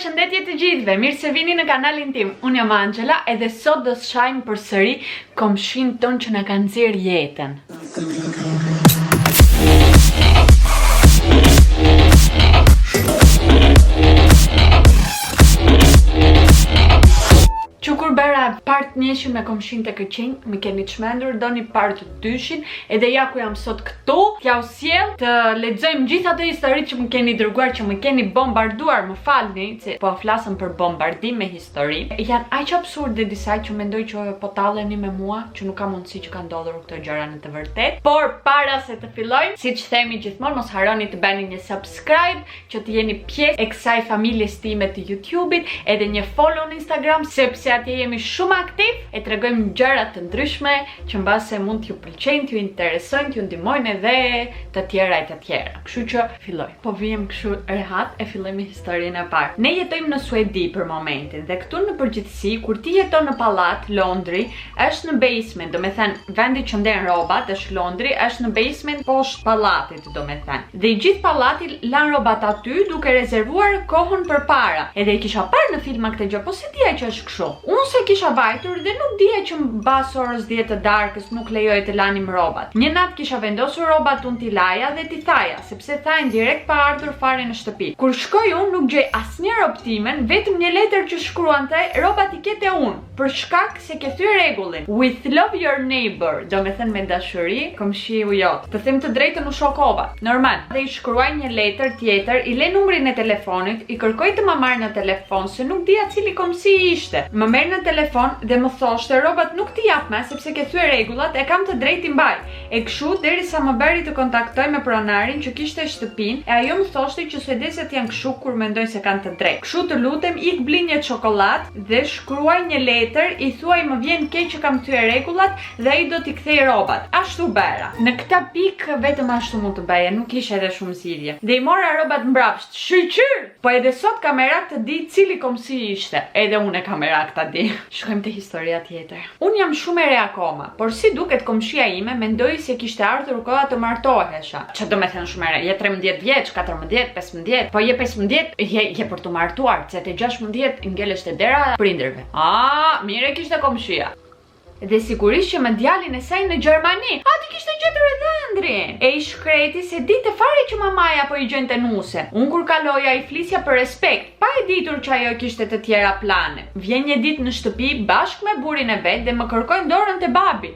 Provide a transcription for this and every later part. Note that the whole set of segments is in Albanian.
Përshëndetje të gjithëve, mirë se vini në kanalin tim. Unë jam Angela edhe sot do të shajmë përsëri komshin ton që na kanë nxjerr jetën. Që kur bëra part njëshin me komshin të këqin, më keni çmendur, doni part të dyshin, edhe ja ku jam sot këtu, t'ja u sjell të lexojmë gjithë ato histori që më keni dërguar, që më keni bombarduar, më falni, se po flasëm për bombardim me histori. Janë aq absurde disa që mendoj që po talleni me mua, që nuk ka mundësi që ka ndodhur këto gjëra në të vërtetë. Por para se të fillojmë, siç themi gjithmonë, mos harroni të bëni një subscribe, që të jeni pjesë e kësaj familjes time të YouTube-it, edhe një follow në Instagram, sepse atje jemi shumë aktiv e tregojmë gjëra të ndryshme që mbase mund t'ju pëlqejnë, t'ju interesojnë, t'ju ndihmojnë edhe të tjera e të tjera. Kështu që filloj. Po vijem kështu rehat e fillojmë historinë e parë. Ne jetojmë në Suedi për momentin dhe këtu në përgjithësi kur ti jeton në pallat, Londri, është në basement, do me thënë vendi që nden rrobat është Londri, është në basement poshtë pallatit, do me thënë. Dhe i gjithë pallati lan rrobat aty duke rezervuar kohën përpara. Edhe e kisha parë në filma këtë gjë, po si dija që është kështu. Unë se kisha vajtur dhe nuk dija që mbas orës 10 të darkës nuk lejoj të lanim rrobat. Një natë kisha vendosur rrobat unë t'i laja dhe t'i thaja, sepse thajnë direkt pa ardhur fare në shtëpi. Kur shkoj unë nuk gjej asnjë rrob timen, vetëm një letër që shkruante rrobat i kete unë, për shkak se ke thyer rregullin. With love your neighbor, do me thënë me dashuri, komshiu jot. Të them të drejtën u shokova. Normal. Dhe i shkruaj një letër tjetër, i le numrin e telefonit, i kërkoj të më marrë në telefon se nuk dija cili komshi ishte. Më merr në telefon dhe më thoshte rrobat nuk t'i jap më sepse ke thyer rregullat, e kam të drejtë i mbaj. E kështu derisa më bëri të kontaktoj me pronarin që kishte shtëpinë, e ajo më thoshte që suedezët janë kështu kur mendojnë se kanë të drejtë. Kështu të lutem, ik bli një çokoladë dhe shkruaj një letër, i thuaj më vjen keq që kam thyer rregullat dhe ai do t'i kthej rrobat. Ashtu bëra. Në këtë pikë vetëm ashtu mund të bëje, nuk ishte edhe shumë zgjidhje. Dhe i mora rrobat mbrapsht. Shqyr! Po edhe sot kam merak të di cili komshi ishte. Edhe unë kam merak ta di. Shkojmë te historia tjetër. Unë jam shumë e re akoma, por si duket komshia ime mendoi se kishte ardhur koha të martohesha. Çfarë do të thënë shumë e re? Je 13 vjeç, 14, 15, po je 15, je për të martuar, se te 16 ngelesh te dera prindërve. Mire kishte komshia. Dhe sigurisht që me djalin e saj në Gjermani. Ti kishte gjetur edhe ëndrin. E i shkreti se dite fare që mamaja po i gjente nuse. Unë kur kaloja i flisja për respekt, pa e ditur që ajo kishte të tjera plane. Vjen një ditë në shtëpi bashkë me burin e vet dhe më kërkojnë dorën te babi.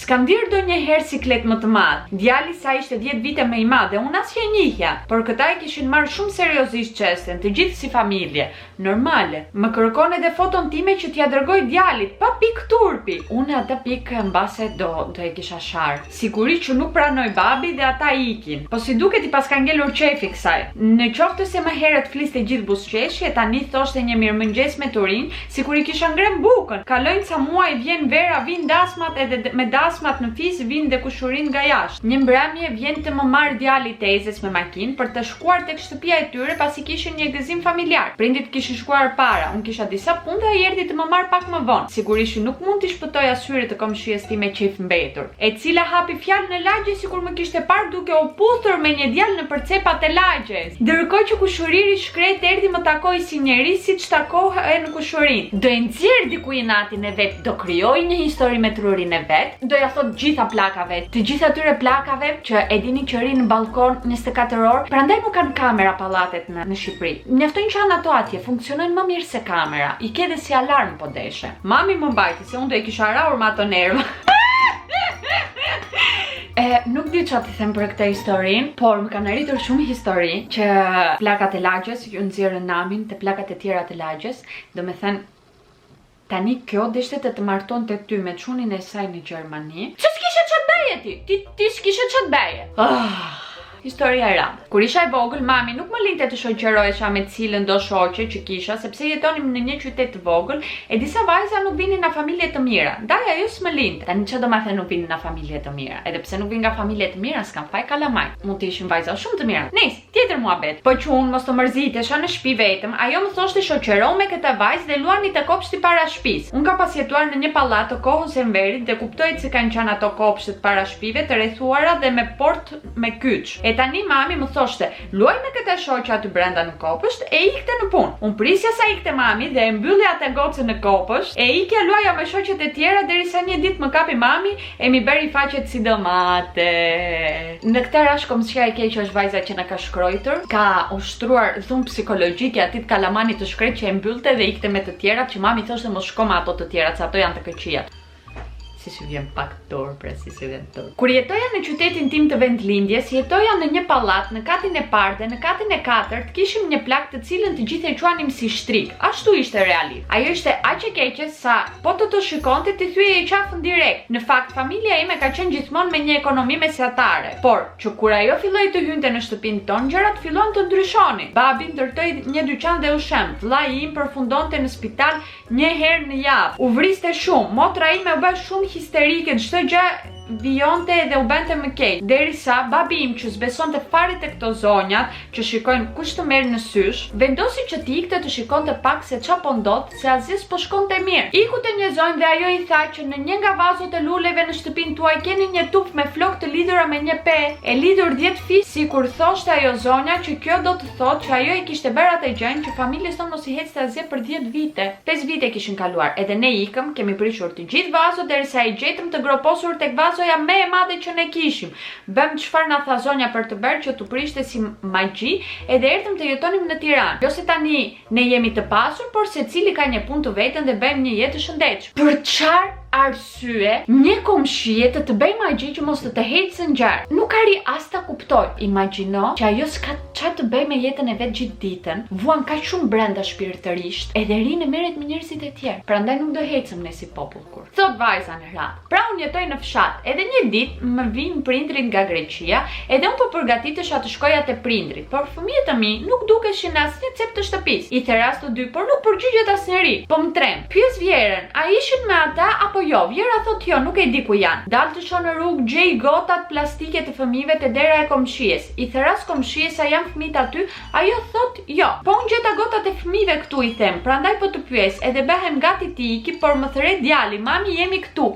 S'kam dirë do një herë siklet më të madh. Djali sa ishte 10 vite më i madh dhe unë as që e njihja, por këta e kishin marrë shumë seriozisht çestin, të gjithë si familje. Normale. Më kërkon edhe foton time që t'ja dërgoj djalit, pa pik turpi. Unë atë pikë mbase do e kisha sharë. Sigurisht që nuk pranoj babi dhe ata ikin. Po si duket i paska ngelur qefi kësaj. Në qoftë se më herët fliste gjithë buzëqeshje, tani thoshte një mirëmëngjes me turin, sikur i kisha ngrem bukën. Kalojnë sa muaj, vjen vera, vin dasmat edhe me dasmat në fis vinë dhe kushurin nga jashtë. Një mbrëmje vjen të më marrë djali tezes me makinë për të shkuar tek shtëpia e tyre pasi kishin një gëzim familjar. Prindit kishin shkuar para, unë kisha disa punte e erdhi të më marrë pak më vonë. Sigurisht nuk mund t'i shpëtoj asyrit të komshies time qif mbetur, e cila hapi fjalë në lagje sikur më kishte parë duke u puthur me një djalë në përcepat e lagjes. Ndërkohë që kushuriri shkret erdhi më takoi si njeri siç takohej në kushurin. Do e nxjerr diku i natin e vet, do krijoj një histori me trurin e vet. Do ja thot gjitha plakave, të gjitha atyre plakave që e dini që rinë në balkon 24 orë, prandaj nuk kanë kamera pallatet në Shqipëri. Mjaftojnë që anë ato atje, funksionojnë më mirë se kamera. I ke dhe si alarm po deshe. Mami më mbajti se unë do e kisha rrahur me ato nerva. Nuk di çfarë të them për këtë historinë, por më kanë arritur shumë histori që plakat e lagjes ju nxjerrën namin te plakat e tjera të lagjes, do me thënë tani kjo deshte të martonte ty me çunin e saj në Gjermani. Që s'kishe ç'a bëje ti? Ti s'kishe ç'a bëje? Historia e randë. Kur isha e vogël, mami nuk më linte të shoqërohesha me cilën do shoqe që kisha, sepse jetonim në një qytet të vogël e disa vajza nuk vinin nga familje të mira. Ndaj ajo s'më linte. Tani çfarë do të thënë nuk vinin nga familje të mira? Edhe pse nuk vinin nga familje të mira, s'kan faj kalamaj. Mund të ishin vajza shumë të mira. Nice, tjetër muhabet. Po që unë mos të mërzitesha në shtëpi vetëm, ajo më thoshte shoqëro me këtë vajzë dhe luani të kopshti para shtëpisë. Unë kam pasjetuar në një pallat të kohës së Enverit dhe kuptoj se kanë qenë ato kopshtet para shtëpive të rrethuara dhe me portë me kyç. E tani mami më thoshte, luaj me këtë shoqja aty brenda në kopësht e ikte në punë. Unë prisja sa ikte mami dhe e mbylli atë gocën në kopësht e ikja luaja me shoqet e tjera derisa një ditë më kapi mami e mi beri faqet si domate. Në këtë rast komshia e keq është vajza që na ka shkruar, ka ushtruar dhunë psikologjike atit kalamanit të shkret që e mbyllte dhe ikte me të tjerat që mami thoshte mos shko me ato të tjerat, se ato janë të këqijat. Si që vjen pak dorë, pra si që vjen dorë. Kur jetoja në qytetin tim të vendlindjes, jetoja në një pallat, në katin e parë dhe në katin e katërt, kishim një plak të cilën të gjithë e quanim si shtrik. Ashtu ishte realisht. Ajo ishte aq e keqe sa po të shikonte ti thyej e qafën direkt. Në fakt, familja ime ka qenë gjithmonë me një ekonomi mesatare. Por, që kur ajo filloi të hynte në shtëpinë tonë, gjërat filluan të ndryshonin. Babi ndërtoi një dyqan dhe ushem. Vllai im përfundonte në spital një herë në javë. U vriste shumë. Motra ime u bë shumë histerike, çdo gjë vijonte dhe u bente më keq. Derisa babi im që zbesonte fare te këto zonjat që shikojnë kush të merr në sysh, vendosi që të ikte të shikonte pak se çfarë po ndodh, se asgjë po shkonte mirë. Iku te një zonjë dhe ajo i tha që në një nga vazot e luleve në shtëpinë tuaj keni një tuf me flokë të lidhura me një pe, e lidhur 10 fis, sikur thoshte ajo zonja që kjo do të thotë që ajo i kishte bërë atë gjën që familjes tonë mos i hecte asgjë për 10 vite. 5 vite kishin kaluar, edhe ne ikëm, kemi prishur të gjithë vazot derisa i gjetëm të groposur tek vazoja më e madhe që ne kishim. Bëm çfarë na tha zonja për të bërë që tu prishte si magji, edhe erdhëm të jetonim në Tiranë. Jo se tani ne jemi të pasur, por secili ka një punë të vetën dhe bëjmë një jetë të shëndetshme. Për çfarë arsye një komshie të bëj magji që mos të hecë ngjar? Nuk arri as ta kuptoj. Imagjino që ajo s'ka çfarë të bëj me jetën e vet gjithë ditën, vuan kaq shumë brenda shpirtërisht, edhe rinë merret me njerëzit e tjerë. Prandaj nuk do hecëm ne si popull kur. Thot vajza në radhë. Pra unë jetoj në fshat, edhe një ditë më vin prindrit nga Greqia, edhe unë po përgatitesha të shkoja te prindrit, por fëmijët e mi nuk dukeshin asnjë cep të shtëpisë. I theras të dy, por nuk përgjigjet asnjëri. Po më trem. Pyes Vjerën, a ishin me ata apo jo? Vjera thot jo, nuk e di ku janë. Dal të shoh në rrugë, gjej gotat plastike të fëmijëve te dera e komshies. I theras komshies a janë fëmijët aty? Ajo thot jo. Po unë gjeta gotat e fëmijëve këtu, i them. Prandaj po të pyes, edhe bëhem gati ti iki, por më thret djali, mami jemi këtu.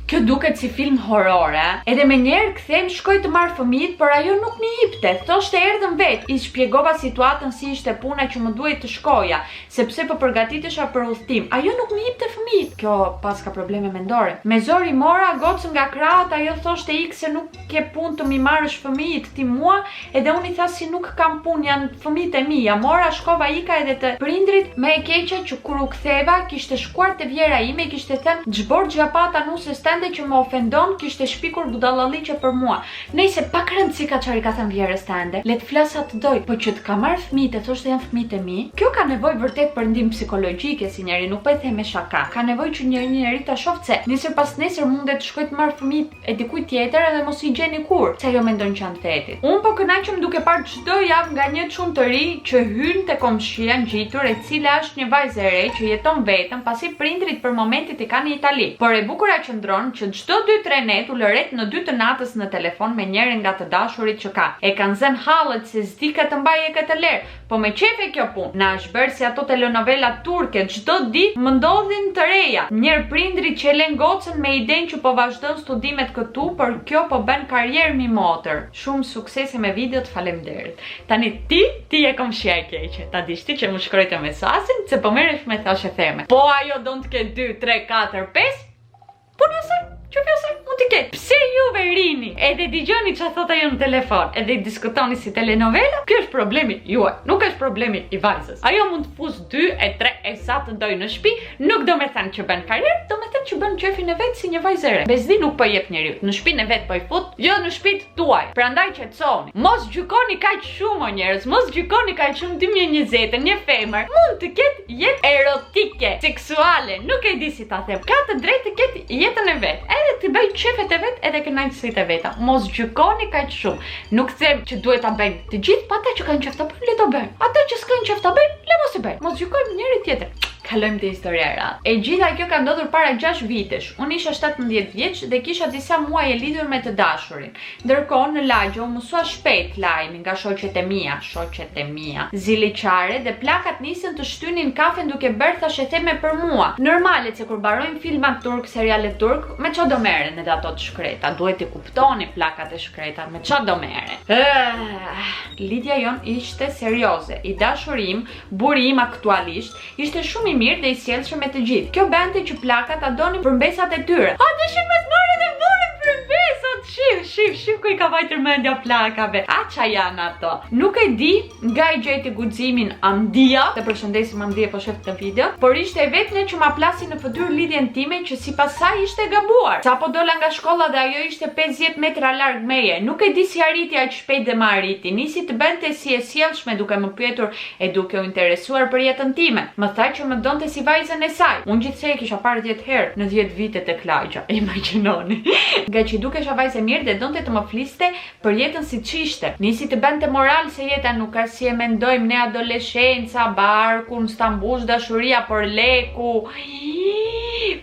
Kjo duket si film horror, Edhe me njerë kthejm shkoj të marr fëmijët, por ajo nuk më jepte. Thoshte erdhëm vet. I shpjegova situatën si ishte puna që më duhet të shkoja, sepse po përgatitesha për udhtim. Ajo nuk më jepte fëmijët. Kjo pas ka probleme mendore. Me zor i mora gocën nga krahët, ajo thoshte ik se nuk ke punë të mi marrësh fëmijët ti mua, edhe unë i tha si nuk kam punë, janë fëmijët e mi. Ja mora, shkova ika edhe të prindrit. Me e keqe që kur u ktheva, kishte shkuar te vjera ime, kishte thënë xhbor xhapata nuse që më ofendon, kishte shpikur budallalliqe për mua. Nëse pak rëndësi ka çfarë ka thënë vjerës tande, le të flas sa të doj, po që të ka marr fëmijët e thoshte janë fëmijët e mi. Kjo ka nevojë vërtet për ndihmë psikologjike si njeri, nuk po e them me shaka. Ka nevojë që një njeri ta shoh se nesër pas nesër mundet të shkojë të marr fëmijët e dikujt tjetër edhe mos i gjeni kur, se ajo mendon që janë thetit. Unë po kënaqem duke parë çdo javë nga një çun të ri që hyn te komshia ngjitur, e cila është një vajzë e re që jeton vetëm pasi prindrit për momentit i kanë në Itali. Por e bukura qëndron që çdo 2-3 net u lëret në 2 të natës në telefon me njërin nga të dashurit që ka. E kanë zënë hallet se s'di ka të mbajë këtë ler, po me qefe kjo punë. Na është bërë si ato telenovela turke, çdo ditë më ndodhin të reja. Njër prindrit që lën gocën me idenë që po vazhdon studimet këtu, por kjo po bën karrierë mi motër. Shumë suksese me videot, faleminderit. Tani ti e komshia e keqe. Ta dish ti që më shkruajte mesazhin se po merresh me thashë theme. Po ajo do të ketë 2, 3, 4, 5. Po nëse, që pjesë mund t'i ketë. Pse juve rini edhe dëgjoni çfarë thot ajo në telefon, edhe diskutoni si telenovela? Ky është problemi juaj, nuk është problemi i vajzës. Ajo mund të fus 2 e 3 e sa të doj në shtëpi, nuk do me thënë që bën karrierë, do me thënë që bën qefin e vet si një vajzë e re. Bezdi nuk po jep njeriu. Në shtëpinë e vet po i fut, jo në shtëpitë tuaj. Prandaj qetësoni. Mos gjykoni kaq shumë o njerëz, mos gjykoni kaq shumë 2020-ën. Një femër mund të ketë jetë erotike, seksuale, nuk e di si ta them. Ka të drejtë të ketë jetën e vet. Edhe të bëj qefet e vet edhe kënaqësitë e veta. Mos gjykoni kaq shumë. Nuk them që duhet ta bëjnë të gjithë, pa ata që kanë qef ta bëjnë, le ta bëjnë. Ata që s'kan qef ta bëjnë, le mos e bëjnë. Mos gjykojmë njëri tjetrin. kalojmë te historia e radhë. E gjitha kjo ka ndodhur para 6 vitesh. Unë isha 17 vjeç dhe kisha disa muaj e lidhur me të dashurin. Ndërkohë në lagje u mësua shpejt lajmin nga shoqet e mia, ziliqare dhe plakat nisën të shtynin kafen duke bërë thashetheme për mua. Normale se kur mbarojnë filmat turk, seriale turk, me çfarë do merren edhe ato të shkreta? Duhet i kuptoni plakat e shkreta, me çfarë do merren? Lidhja jon ishte serioze. I dashuri im, buri im aktualisht, ishte shumë i mirë dhe i sjellshëm me të gjithë. Kjo bente që plakat a donin përmbesat e tyre. A dishin me të marrë dhe burin përmbesat? Shif ku i ka vajtër mendja plakave. A qa janë ato? Nuk e di nga i gjeti guximin Andia, të përshëndesim Andia po shef të video, por ishte e vetme që ma plasi në fytyrë lidhjen time që sipas saj ishte gabuar. Sa po dola nga shkolla dhe ajo ishte 50 metra larg meje. Nuk e di si arriti aq shpejt dhe ma arriti. Nisi të bente si e sjellshme duke më pyetur e duke u interesuar për jetën time. Më tha që më donte si vajzën e saj. Unë gjithsej e kisha parë 10 herë në 10 vite tek lagja. Imagjinoni. Nga që dukesha vajzë e mirë dhe donte të më fliste për jetën siç ishte. Nisi të bente moral se jeta nuk ka si e mendojmë ne adoleshenca, barku, në Stambull, dashuria për leku.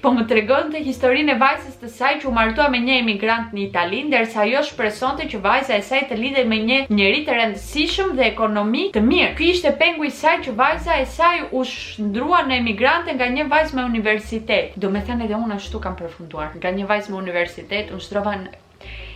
Po më tregonte historinë e vajzës të saj që u martua me një emigrant në Itali, ndërsa ajo shpresonte që vajza e saj të lidhej me një njerëz të rëndësishëm dhe ekonomik të mirë. Ky ishte pengu i saj që vajza e saj u shndrua në emigrante nga një vajzë me universitet. Do me thënë edhe unë ashtu kam përfunduar. Nga një vajzë me universitet u shtrova në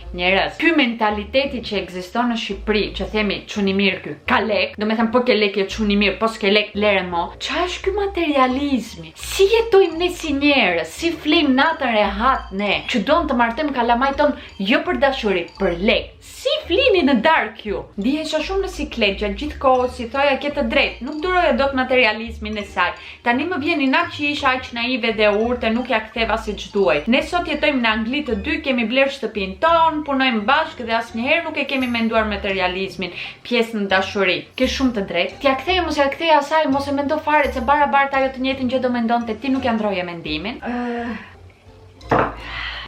njerëz. Ky mentaliteti që ekziston në Shqipëri, që themi çuni mirë ky, ka lek, do me thënë po ke lek je çuni mirë, po s'ke lek lere mo. Qa është ky materializmi? Si jetojmë ne si njerëz, si flim natën rehat ne, që don të martojmë kalamajt ton jo për dashuri, për lek. Si flini në dark ju? Ndihesha shumë në siklet gjatë gjithë kohës, si thoja ke të drejtë, nuk duroja dot materializmin e saj. Tani më vjen inat që isha aq naive dhe urte, nuk ja ktheva siç duaj. Ne sot jetojmë në Angli të dy, kemi bler shtëpinë tonë, punojmë bashkë dhe asnjëherë nuk e kemi menduar materializmin, pjesën në dashuri. Ke shumë të drejtë. T'ja kthej mos ja kthej asaj, mos e mendo fare se barabarta ajo të njëjtën gjë do mendonte ti, nuk ja ndroje mendimin.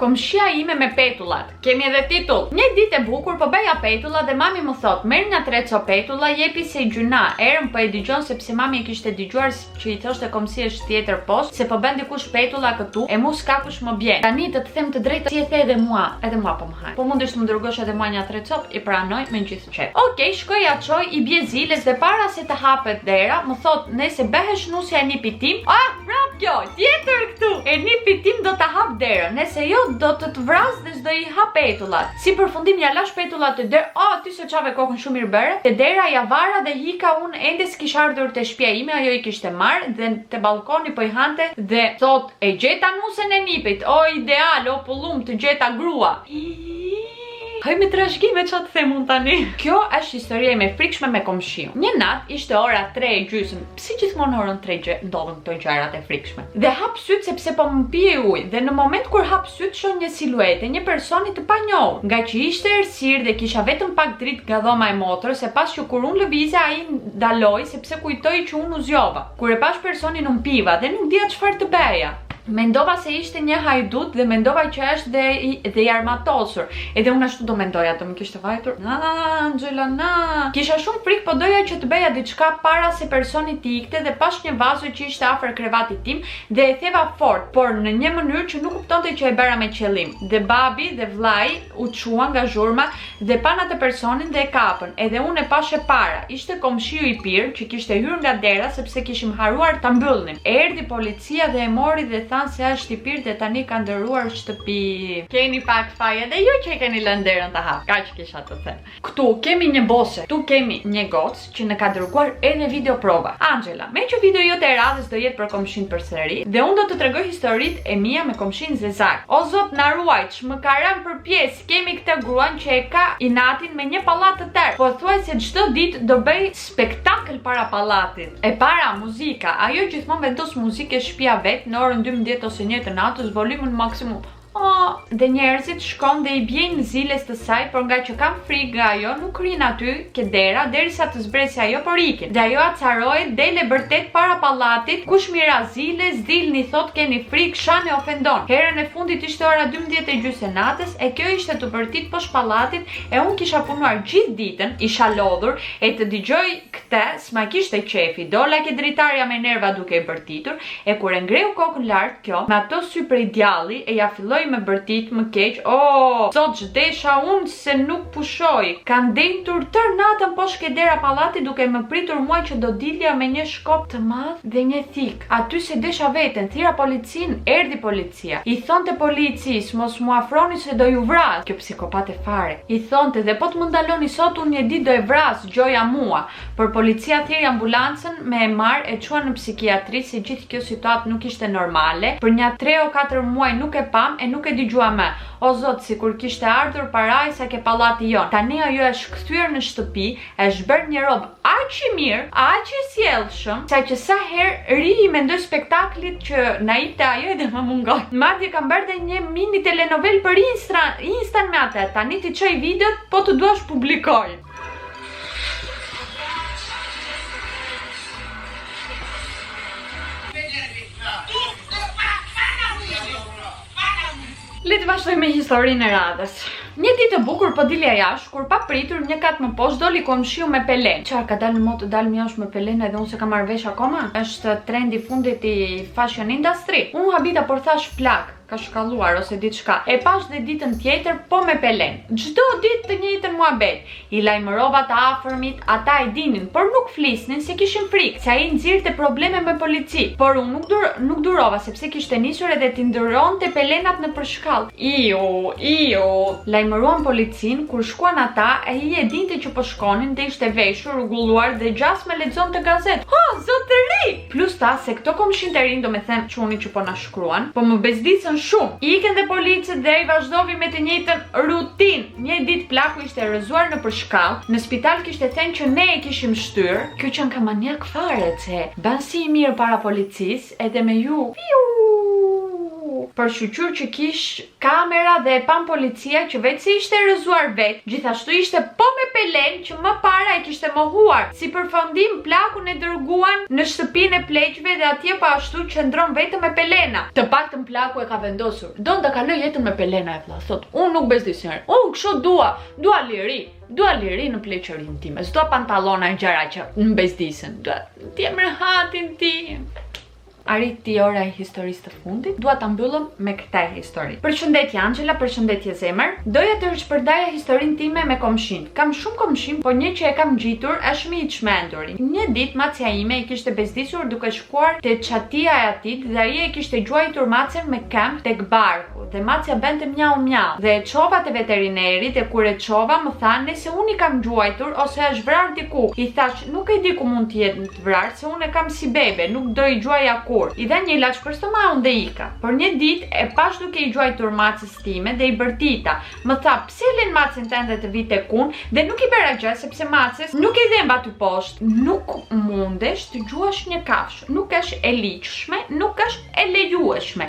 Komshia ime me petullat. Kemi edhe titull. Një ditë e bukur po bëja petulla dhe mami më thot, merr nga 3 copë petulla, jepi se i gjuna. Erën po e dëgjon sepse mami e kishte dëgjuar që i thoshte komshia tjetër poshtë se po bën dikush petulla këtu, e mu s'ka kush më bjen. Tani të them të drejtë, si e the edhe mua po më haj. Po mundesh të më dërgosh edhe mua një 3 copë, i pranoj me gjithë qef. Okej, shkoj ja çoj, i bie ziles dhe para se të hapet dera, më thot, nëse bëhesh nusja e nipit tim, prap kjo, tjetër këtu. E nipi tim do ta hap derën. Nëse jo do të vras dhe s'do i hap petullat. Si përfundim ja lash petullat të derë. Ty se çave kokën shumë mirë bëre. Te dera ja vara dhe hika unë ende s'kisha ardhur te shtëpia ime, ajo i kishte marrë dhe te balkoni po i hante dhe thot e gjeta nusën e nipit. O ideal, o pullum të gjeta grua. Haj me trashëgime ç'a të them unë tani. Kjo është historia ime e frikshme me komshiun. Një natë ishte ora 3:30. Si gjithmonë orën 3 ndodhen këto gjërat e frikshme. Dhe hap syt sepse po më pije ujë dhe në moment kur hap syt shoh një siluetë, një personi të panjohur. Nga që ishte errësirë dhe kisha vetëm pak dritë nga dhoma e motrës, e pas që kur unë lëvizja ai ndaloi sepse kujtoi që unë u zgjova. Kur e pash personin u mpiva dhe nuk dija çfarë të bëja. Mendova se ishte një hajdut dhe mendova që është dhe i armatosur. Edhe unë ashtu do mendoja, do më kishte vajtur. Angela, Kisha shumë frikë, po doja që të bëja diçka para se personi të ikte dhe pash një vazo që ishte afër krevatit tim dhe e theva fort, por në një mënyrë që nuk kuptonte që e bëra me qëllim. Dhe babi dhe vllai u çuan nga zhurma dhe pan atë personin dhe e kapën. Edhe unë e pash e para. Ishte komshiu i pirë që kishte hyrë nga dera sepse kishim haruar ta mbyllnim. Erdhi policia dhe e mori dhe thanë se është i pirë dhe tani ka ndëruar shtëpi. Keni pak faj edhe ju që keni lënë derën të hap. Kaq kisha të them. Këtu kemi një bose, tu kemi një gocë që në ka dërguar edhe video prova. Angela, me që video jote e radhës do jetë për komshin përsëri dhe unë do të tregoj historitë e mia me komshin Zezak. O zot na ruaj, më ka rënë për pjesë. Kemi këtë gruan që e ka inatin me një pallat të tërë. Po thuaj se çdo ditë do bëj spektakël para pallatit. E para muzika, ajo gjithmonë vendos muzikë shtëpia vet në orën 12 ose 1 të natës, volumin maksimum Dhe njerëzit shkon dhe i bjejnë ziles të saj, por nga që kam frikë nga ajo, nuk rinë aty ke dera, derisa të zbresi ajo, por ikin. Dhe ajo acarohet, dele bërtet para pallatit, kush mira ziles, dilni thot keni frikë, shane ofendon. Herën e fundit ishte ora 12:30 e natës, e kjo ishte të bërtit poshtë pallatit, e unë kisha punuar gjithë ditën, isha lodhur, e të dëgjoj këtë, s'ma kishte qefi, dola ke dritarja me nerva duke i bërtitur, e kur e ngreu kokën lart kjo, me ato sy prej djalli, e ja filloi me bërtit më keq. Sot zhdesha unë se nuk pushoj. Kanë dentur tër natën poshtë ke dera pallati duke më pritur mua që do dilja me një shkop të madh dhe një thik. Aty se desha veten, thira policin, erdhi policia. I thonte policisë mos mu afroni se do ju vras. Kjo psikopate fare. I thonte dhe po të më ndaloni sot unë një ditë do e vras gjoja mua. Por policia thiri ambulancën me e marr e çuan në psikiatri se gjithë kjo situatë nuk ishte normale. Për një 3 o 4 muaj nuk e pam e nuk e dëgjua më. O zot, sikur kishte ardhur paraj sa ke pallati jon. Tani ajo është kthyer në shtëpi, është bërë një rob aq i mirë, aq i sjellshëm, sa që sa herë ri i mendoj spektaklit që na jepte ajo dhe më mungoj. Madje kam bërë dhe një mini telenovel për Instan me atë. Tani ti çoj videot, po të duash publikoj. Le të vazhdoj me historinë e radhës. Një ditë e bukur po dilja jashtë, kur pa pritur një kat më poshtë doli komshiu me pelen. Çfarë ka dalë në motë të dalë jashtë me pelen edhe unë se kam marrë vesh akoma? Është trendi fundit i fashion industry. Unë habita por thash plak, ka shkalluar ose diçka. E pash dhe ditën tjetër po me pelen. Çdo ditë të njëjtën muhabet. I lajmërova të afërmit, ata e dinin, por nuk flisnin se kishin frikë, se ai nxirrte probleme me polici. Por unë nuk durova sepse kishte nisur edhe t'i ndëronte pelenat në përshkall. Lajmëruan policin, kur shkuan ata, ai e dinte që po shkonin dhe ishte veshur, rregulluar dhe gjas me lexonte gazetë. Zotëri! Plus ta se këto komshin të rinë, do me them çuni që po na shkruan, po më bezdicën shumë. Ikën dhe policët dhe i vazhdovi me të njëjtën rutinë. Një ditë plaku ishte rrëzuar në përshkall, në spital kishte thënë që ne e kishim shtyr. Kjo që ka maniak fare, se ban si i mirë para policisë, edhe me ju. Për shqyqyr që kish kamera dhe e pan policia që vetë si ishte rrëzuar vetë, gjithashtu ishte po me pelen që më para e kishte mohuar. Si përfundim plakun e dërguan në shtëpinë e pleqve dhe atje pa ashtu qëndron vetëm me pelena. Të paktën plaku e ka vendosur. Don ta kaloj jetën me pelena e vlla. Thot, unë nuk bezdis njerë. Unë kështu dua liri. Dua liri në pleqërin time. S'dua pantallona e gjëra që në bezdisen. Dua t'jem rehatin tim. Arriti ora e historisë të fundit, dua ta mbyllëm me këtë histori. Përshëndetje Angela, përshëndetje zemër. Doja të shpërndaja historinë time me komshin. Kam shumë komshin, po një që e kam ngjitur është më i çmendur. Një ditë macja ime i kishte bezdisur duke shkuar te çatia e atit dhe ai e kishte gjuajtur macën me këmbë tek barku. Dhe macja bente mjau mjau. Dhe e çova te veterinerit e kur e çova më thanë se unë i kam gjuajtur ose është vrarë diku. I thash, nuk e di ku mund të jetë të vrarë, se unë e kam si bebe, nuk do i gjuaja I dha një ilaç për stomakun dhe ika. Por një ditë e pash duke i gjuajtur macës time dhe i bërtita. Më tha, pse lën macën tënde të vi tek unë dhe nuk i bëra gjë sepse macës nuk i dhemba ty poshtë. Nuk mundesh të gjuash një kafshë. Nuk është e ligjshme, nuk është e lejueshme.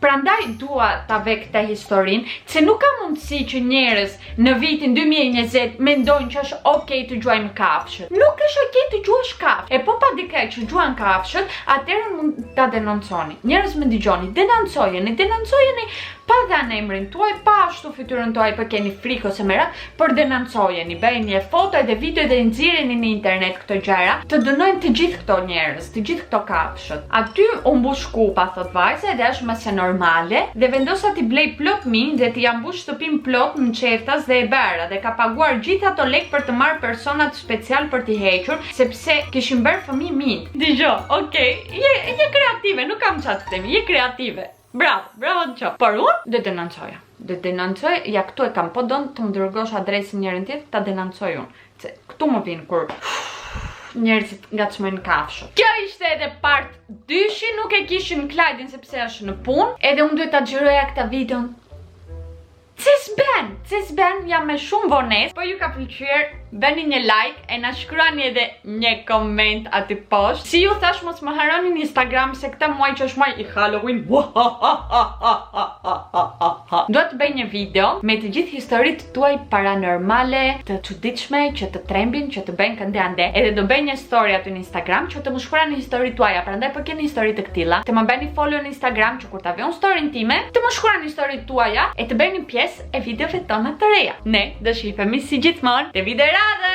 Prandaj dua ta vë këtë historinë, se nuk ka mundësi që njerëz në vitin 2020 mendojnë që është okay të gjuajmë kafshët. Nuk është okay të gjuash kafshë. E po pa dikë që gjuan kafshët, atëherë mund ta denonconi. Njerëz më dëgjoni, denoncojeni pa dhënë emrin tuaj, pa ashtu fytyrën tuaj, pa keni frikë ose merak, por denoncojeni, bëjeni një foto edhe video dhe nxirreni në internet këto gjëra, të dënojnë të gjithë këto njerëz, të gjithë këto kafshët. Aty u mbush kupa, thot vajza, dhe është mëse normale, dhe vendosa t'i blej plot min dhe t'i ambush shtëpinë plot në qeftas dhe e bera, dhe ka paguar gjithë ato lekë për të marrë personat special për t'i hequr, sepse kishin bërë fëmijë min. Dgjoj, okay, je kreative, nuk kam çfarë të them, je kreative. Bravo të qof. Por unë dhe denoncoja, ja këtu e kam, po don të më dërgosh adresën njërin tjetër, ta denoncoj unë. Se këtu më vjen kur njerëzit ngacmojnë kafshët. Kjo ishte edhe part 2, nuk e kishin Klajdin sepse është në punë, edhe unë duhet ta xhiroja këtë videon. Cesben, jam me shumë vonesë, po ju ka pëlqyer, bëni një like e na shkruani edhe një koment aty poshtë. Si ju thash, mos më harroni në Instagram se këtë muaj që është muaj i Halloween. Dua të bëj një video me të gjithë historitë tuaj paranormale, të çuditshme që të trembin, që të bëjnë kënde ande. Edhe do bëj një story aty në Instagram që të më shkruani historitë tuaja. Prandaj po keni histori të këtilla, të më bëni follow në Instagram që kur ta vë storyn time, të më shkruani historitë tuaja e të bëni pjesë e videove tona të reja. Ne do shihemi si gjithmonë te video radhë.